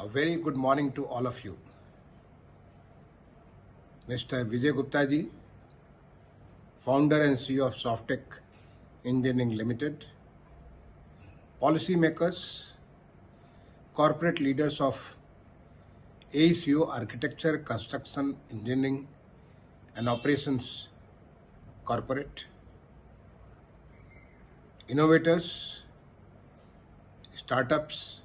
A very good morning to all of you. Mr. Vijay Gupta ji, founder and CEO of SoftTech Engineering Limited, policy makers, corporate leaders of AECO Architecture, Construction, Engineering and Operations Corporate, innovators, startups,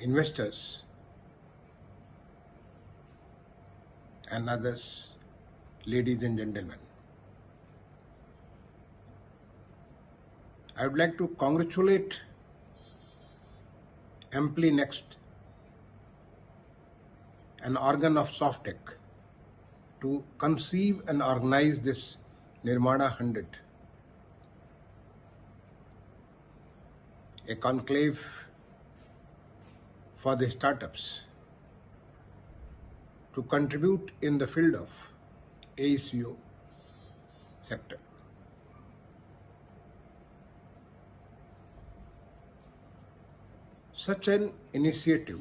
investors and others, ladies and gentlemen. I would like to congratulate AmpliNXT, an organ of SoftTech, to conceive and organize this ण-100, a conclave for the startups to contribute in the field of AECO sector. Such an initiative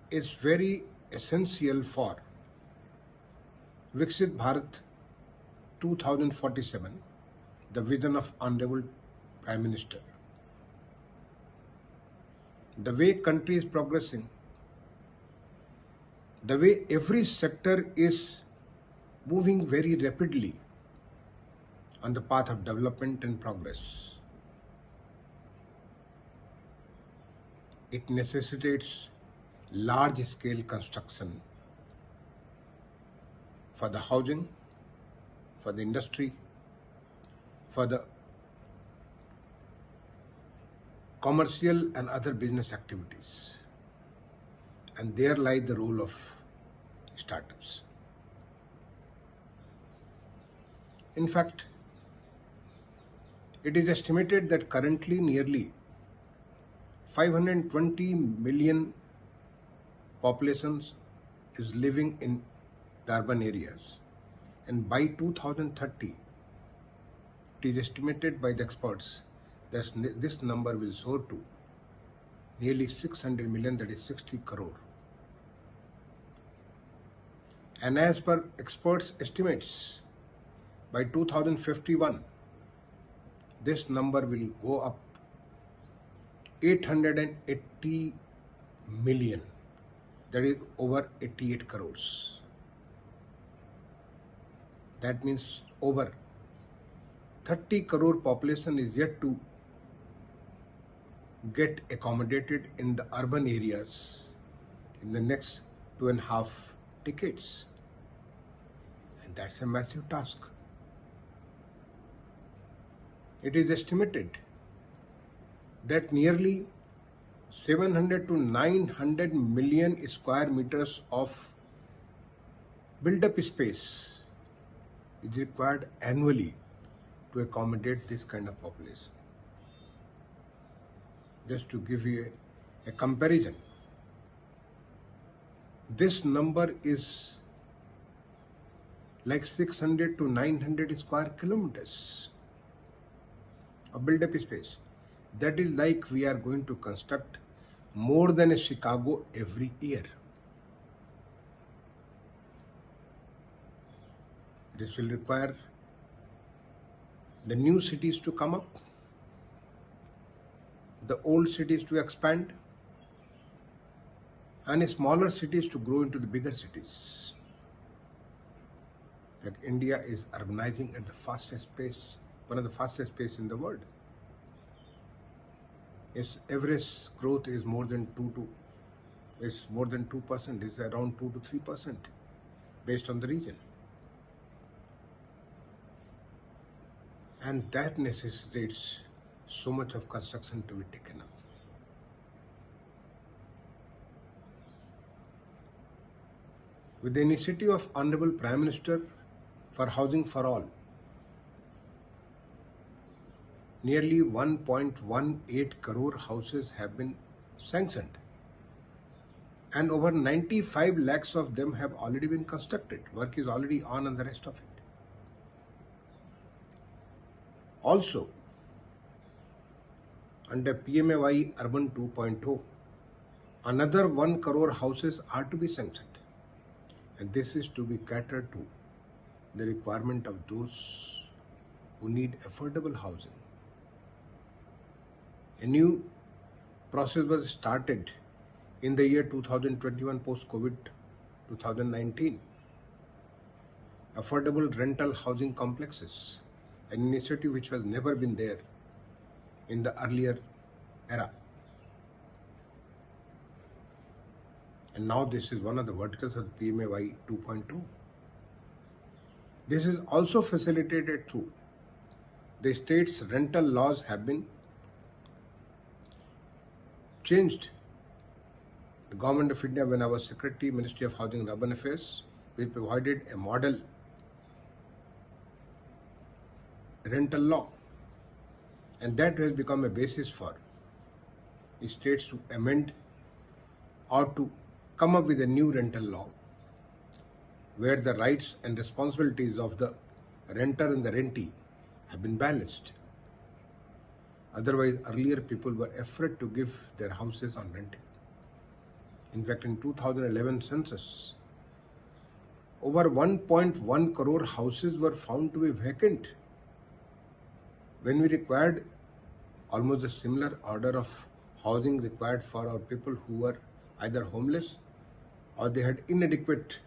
is very essential for Viksit Bharat 2047, the vision of Honorable Prime Minister. The way country is progressing, the way every sector is moving very rapidly on the path of development and progress, it necessitates large-scale construction for the housing, for the industry, for the commercial and other business activities, and there lies the role of startups. In fact, it is estimated that currently nearly 520 million populations is living in the urban areas, and by 2030 it is estimated by the experts that this number will soar to nearly 600 million, that is 60 crore. And as per experts' estimates, by 2051, this number will go up 880 million, that is over 88 crores. That means over 30 crore population is yet to get accommodated in the urban areas in the next 2.5 decades. And that's a massive task. It is estimated that nearly 700 to 900 million square meters of built-up space is required annually to accommodate this kind of population. Just to give you a comparison, this number is like 600 to 900 square kilometers of built-up space. That is like we are going to construct more than a Chicago every year. This will require the new cities to come up, the old cities to expand, and smaller cities to grow into the bigger cities. That India is urbanizing at the fastest pace, one of the fastest pace in the world. Its average growth is more than 2%, is around 2 to 3% based on the region. And that necessitates so much of construction to be taken up. With the initiative of Honorable Prime Minister for Housing for All, nearly 1.18 crore houses have been sanctioned, and over 95 lakhs of them have already been constructed. Work is already on the rest of it. Also, under PMAY Urban 2.0, another 1 crore houses are to be sanctioned, and this is to be catered to the requirement of those who need affordable housing. A new process was started in the year 2021 post-COVID 2019. Affordable rental housing complexes, an initiative which was never been there in the earlier era. And now this is one of the verticals of the PMAY 2.2. This is also facilitated through the state's rental laws have been changed. The Government of India, when I was Secretary, Ministry of Housing and Urban Affairs, we provided a model rental law, and that has become a basis for states to amend or to come up with a new rental law where the rights and responsibilities of the renter and the rentee have been balanced. Otherwise, earlier people were afraid to give their houses on renting. In fact, in 2011 census, over 1.1 crore houses were found to be vacant, when we required almost a similar order of housing required for our people who were either homeless or they had inadequate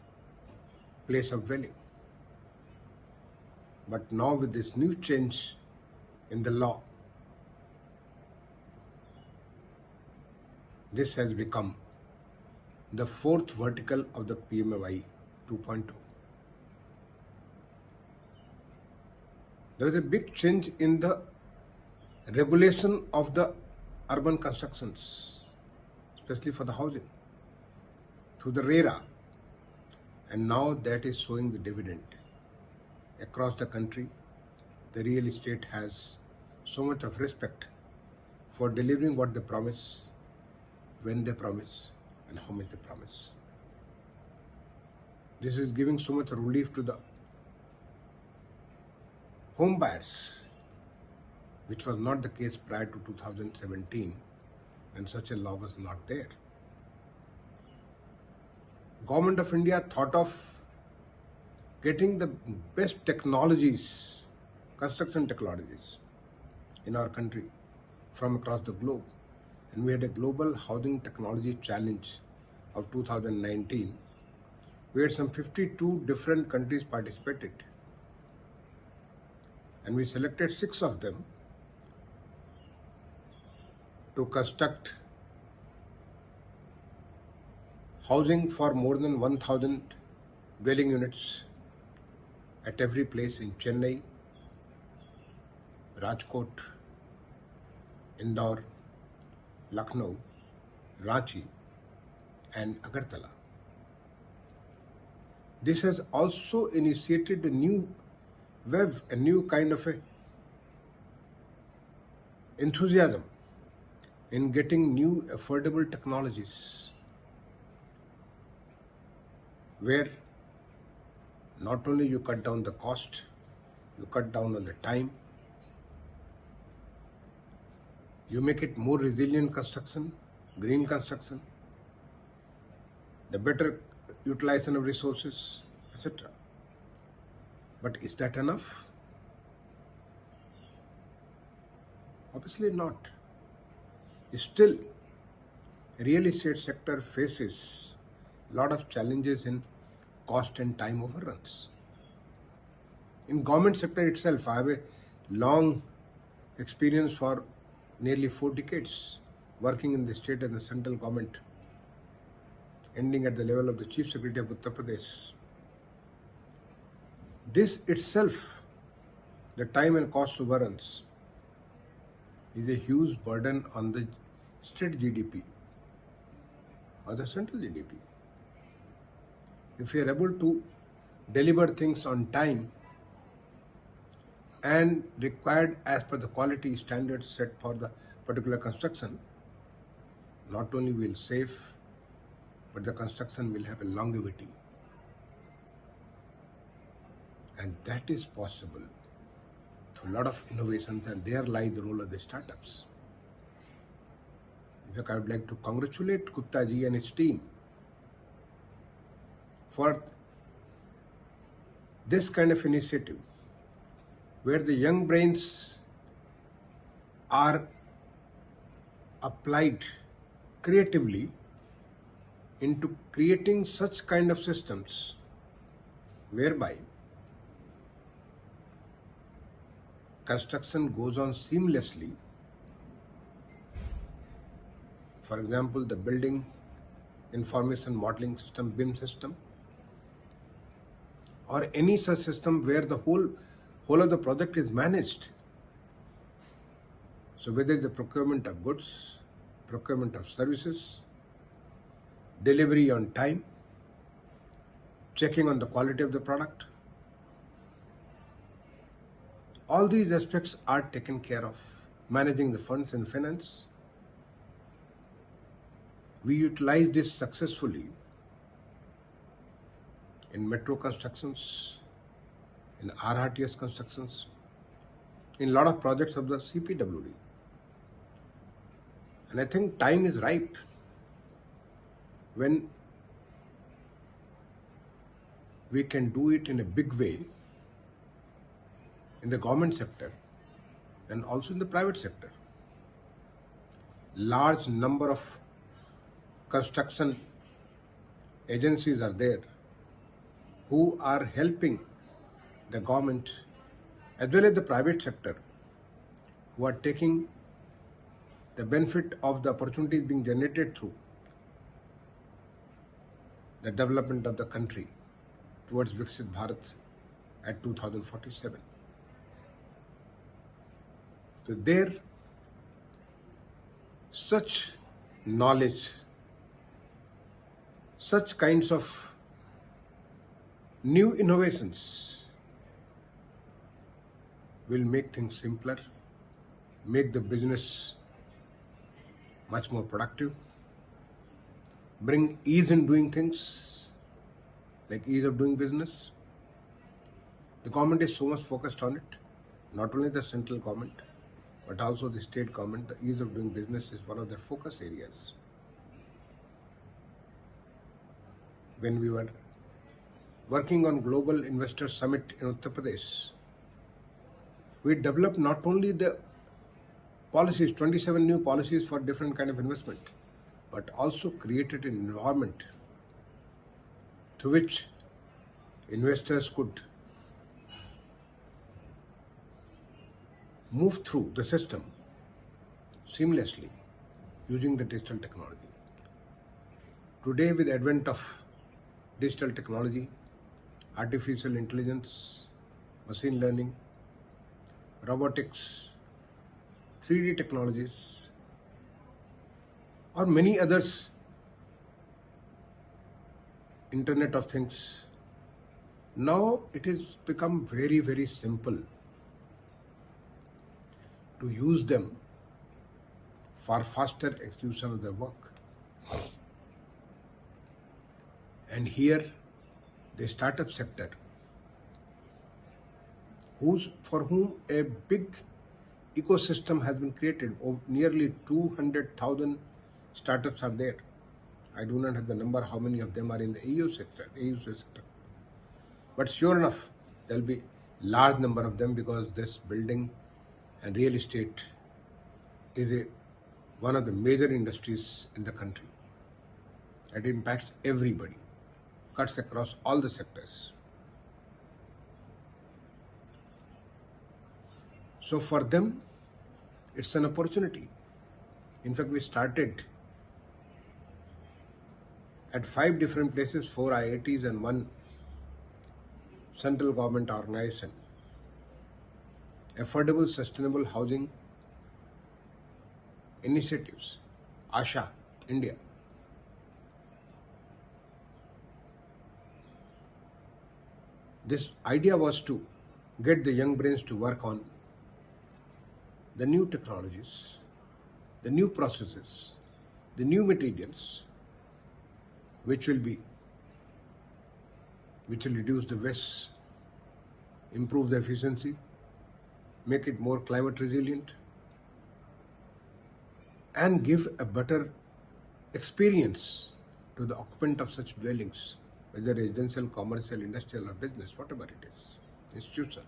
place of dwelling. But now with this new change in the law, this has become the fourth vertical of the PMAY 2.2. There is a big change in the regulation of the urban constructions, especially for the housing, through the RERA, and now that is showing the dividend. Across the country, the real estate has so much of respect for delivering what they promise, when they promise, and how much they promise. This is giving so much relief to the home buyers, which was not the case prior to 2017, when such a law was not there. Government of India thought of getting the best technologies, construction technologies in our country from across the globe. And we had a global housing technology challenge of 2019. We had some 52 different countries participated. And we selected 6 of them to construct housing for more than 1,000 dwelling units at every place in Chennai, Rajkot, Indore, Lucknow, Ranchi, and Agartala. This has also initiated a new wave, a new kind of enthusiasm in getting new affordable technologies, where not only you cut down the cost, you cut down on the time, you make it more resilient construction, green construction, the better utilization of resources, etc. But is that enough? Obviously not. Still, real estate sector faces a lot of challenges in cost and time overruns. In government sector itself, I have a long experience for nearly 4 decades working in the state and the central government, ending at the level of the Chief Secretary of Uttar Pradesh. This itself, the time and cost overruns, is a huge burden on the state GDP or the central GDP. If you are able to deliver things on time and required as per the quality standards set for the particular construction, not only will save, but the construction will have a longevity. And that is possible through a lot of innovations, and there lies the role of the startups. In fact, I would like to congratulate Gupta ji and his team for this kind of initiative, where the young brains are applied creatively into creating such kind of systems whereby construction goes on seamlessly. For example, the building information modeling system, BIM system, or any such system where the whole of the project is managed. So whether the procurement of goods, procurement of services, delivery on time, checking on the quality of the product, all these aspects are taken care of. Managing the funds and finance. We utilize this successfully in metro constructions, in RRTS constructions, in a lot of projects of the CPWD. And I think time is ripe when we can do it in a big way in the government sector and also in the private sector. Large number of construction agencies are there who are helping the government as well as the private sector, who are taking the benefit of the opportunities being generated through the development of the country towards Viksit Bharat at 2047. So there, such knowledge, such kinds of new innovations will make things simpler, make the business much more productive, bring ease in doing things, like ease of doing business. The government is so much focused on it, not only the central government, but also the state government. The ease of doing business is one of their focus areas. When we were working on Global Investor Summit in Uttar Pradesh, we developed not only the policies, 27 new policies for different kind of investment, but also created an environment through which investors could move through the system seamlessly using the digital technology. Today, with the advent of digital technology, artificial intelligence, machine learning, robotics, 3D technologies, or many others, Internet of Things, now it has become very, very simple to use them for faster execution of their work. And here, the startup sector, for whom a big ecosystem has been created. Nearly 200,000 startups are there. I do not have the number how many of them are in the AU sector. But sure enough, there will be large number of them, because this building and real estate is one of the major industries in the country. It impacts everybody, cuts across all the sectors. So for them, it's an opportunity. In fact, we started at 5 different places, 4 IITs and 1 central government organization, affordable sustainable housing initiatives, ASHA, India. This idea was to get the young brains to work on the new technologies, the new processes, the new materials, which will reduce the waste, improve the efficiency, make it more climate resilient, and give a better experience to the occupant of such dwellings, whether residential, commercial, industrial or business, whatever it is, institution.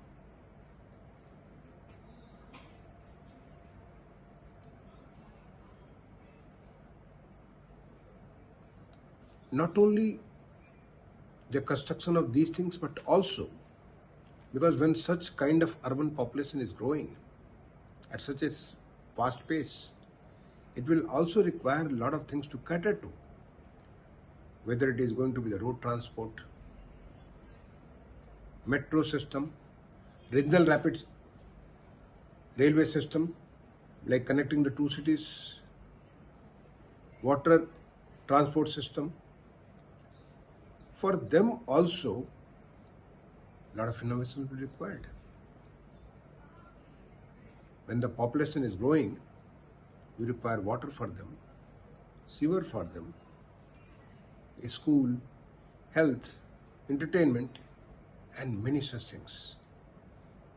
Not only the construction of these things, but also because when such kind of urban population is growing at such a fast pace, it will also require a lot of things to cater to, whether it is going to be the road transport, metro system, regional rapid railway system, like connecting the two cities, water transport system. For them also, a lot of innovation will be required. When the population is growing, you require water for them, sewer for them, a school, health, entertainment, and many such things.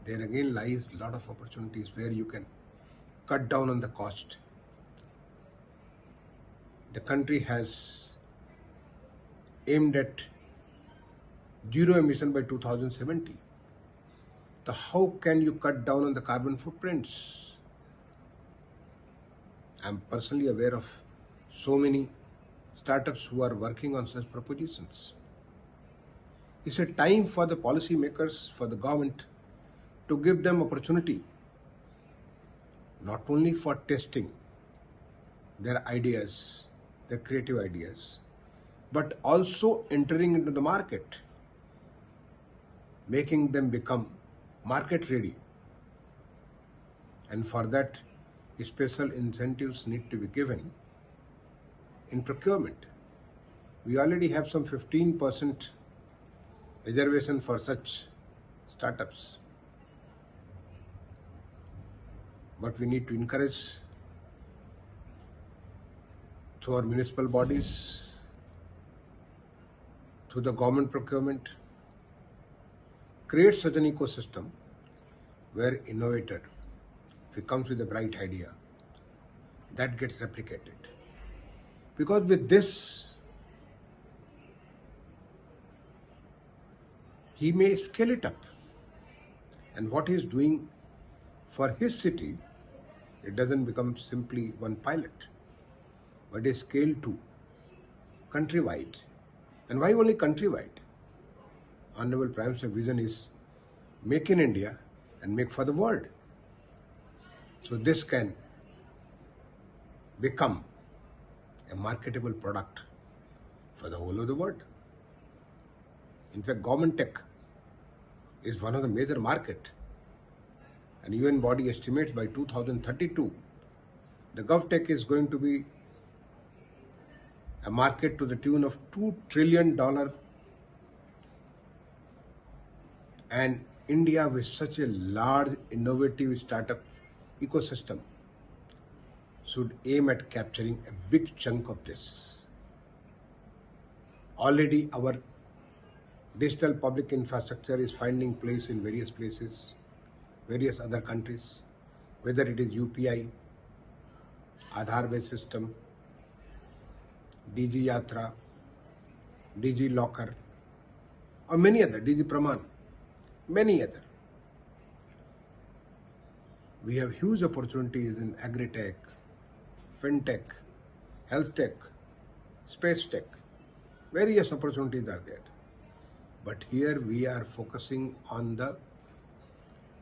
There again lies a lot of opportunities where you can cut down on the cost. The country has aimed at zero emission by 2070. So how can you cut down on the carbon footprints? I am personally aware of so many startups who are working on such propositions. It's a time for the policy makers, for the government, to give them opportunity, not only for testing their ideas, their creative ideas, but also entering into the market, making them become market ready. And for that, special incentives need to be given in procurement. We already have some 15% reservation for such startups. But we need to encourage through our municipal bodies, through the government procurement, create such an ecosystem where innovator, if he comes with a bright idea, that gets replicated. Because with this, he may scale it up. And what he is doing for his city, it doesn't become simply one pilot, but a scale to countrywide. And why only countrywide? Honorable Prime Minister's vision is make in India and make for the world. So this can become a marketable product for the whole of the world. In fact, government tech is one of the major market. And UN body estimates by 2032, the GovTech is going to be a market to the tune of $2 trillion. And India, with such a large innovative startup ecosystem, should aim at capturing a big chunk of this. Already our digital public infrastructure is finding place in various places, various other countries, whether it is UPI, Aadhaar-based system, DG Yatra, DG Locker, or many other, DG Praman, many other. We have huge opportunities in agri-tech, fintech, health tech, space tech. Various opportunities are there. But here we are focusing on the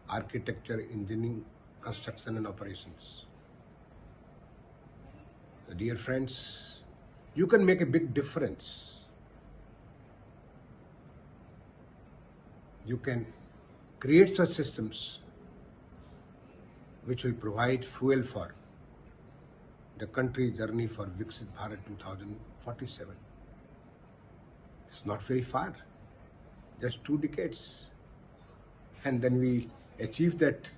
architecture, engineering, construction and operations. So dear friends, you can make a big difference. You can create such systems which will provide fuel for the country's journey for Viksit Bharat 2047. It's not very far, just 2 decades. And then we achieve that,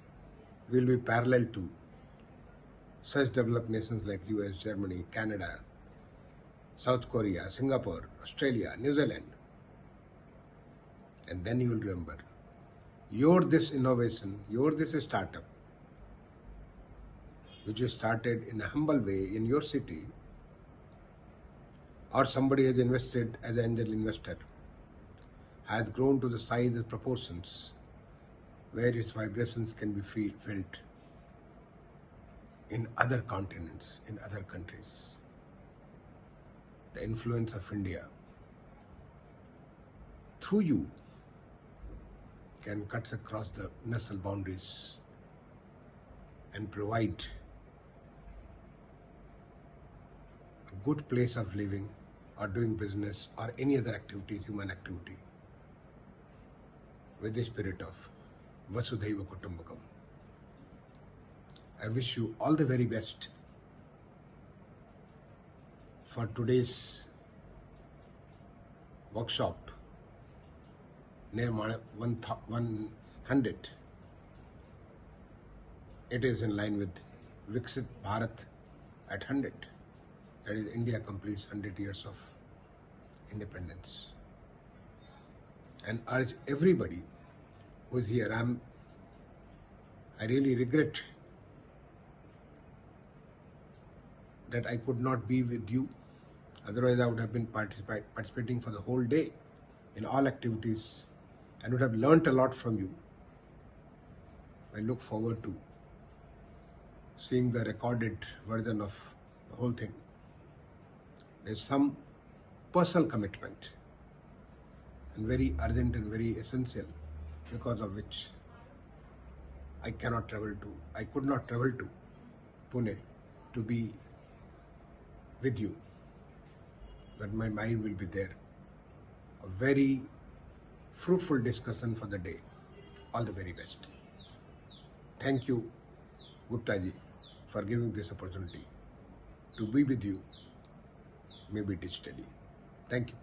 will be parallel to such developed nations like US, Germany, Canada, South Korea, Singapore, Australia, New Zealand. And then you will remember, you're this innovation, you're this startup, which you started in a humble way in your city, or somebody has invested as an angel investor, has grown to the size and proportions where its vibrations can be felt in other continents, in other countries. The influence of India through you can cut across the national boundaries and provide a good place of living or doing business or any other activity, human activity, with the spirit of Vasudhaiva Kutumbakam. I wish you all the very best for today's workshop near 100. It is in line with Viksit Bharat at 100. That is, India completes 100 years of independence. And urge everybody who is here. I really regret that I could not be with you. Otherwise, I would have been participating for the whole day in all activities and would have learnt a lot from you. I look forward to seeing the recorded version of the whole thing. There's some personal commitment and very urgent and very essential, because of which I could not travel to Pune to be with you, but my mind will be there. A very fruitful discussion for the day. All the very best. Thank you, Gupta ji, for giving this opportunity to be with you, maybe digitally. Thank you.